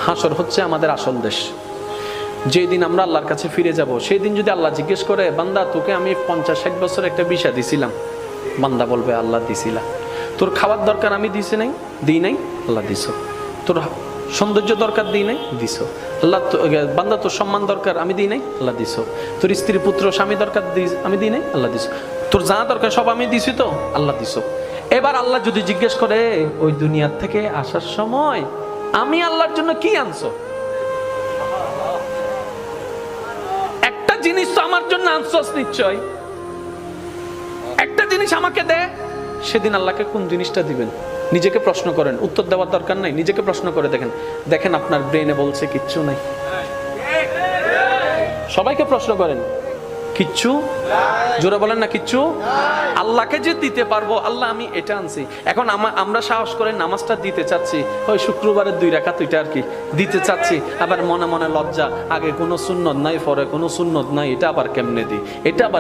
হাসর হচ্ছে আমাদের আসল দেশ। যেই দিন আমরা আল্লাহর কাছে ফিরে যাব, সেই দিন যদি আল্লাহ জিজ্ঞেস করে, বান্দা তোকে আমি 50-60 বছর একটা বিষা দিছিলাম, বান্দা বলবে আল্লাহ দিছিলা। তোর খাওয়ার দরকার আমি দিই নাই, আল্লাহ দিছো। তোর সৌন্দর্য দরকার দিই নাই, দিছো আল্লাহ। বান্দা তোর সম্মান দরকার আমি দিই নাই, আল্লাহ দিছো। তোর স্ত্রী পুত্র স্বামী দরকার আমি দিই নাই, আল্লাহ দিছো। তোর যা দরকার সব আমি দিছি তো, আল্লাহ দিছো। এবার আল্লাহ যদি জিজ্ঞেস করে, ওই দুনিয়ার থেকে আসার সময় আমি আল্লাহর জন্য কি আনছো? একটা জিনিস তো আমার জন্য আনছস নিশ্চয়, একটা জিনিস আমাকে দে। সেদিন আল্লাহকে কোন জিনিসটা দিবেন? নিজেকে প্রশ্ন করেন, উত্তর দেওয়ার দরকার নাই, নিজেকে প্রশ্ন করে দেখেন আপনার ব্রেনে বলছে কিচ্ছু নাই। সবাইকে প্রশ্ন করেন, কিচ্ছু? জোরে বলেন না কিচ্ছু। আল্লাহকে যে দিতে পারবো, আল্লাহ আমি এটা আনছি। এখন আমরা সাহস করে নামাজটা দিতে চাচ্ছি, ওই শুক্রবারের 2 রাকাত ওইটা আর কি দিতে চাচ্ছি, আবার মনে মনে লজ্জা, আগে কোনো সুন্নত নাই, পরে কোনো সুন্নত নাই, এটা আবার কেমনে দিই, এটা আবার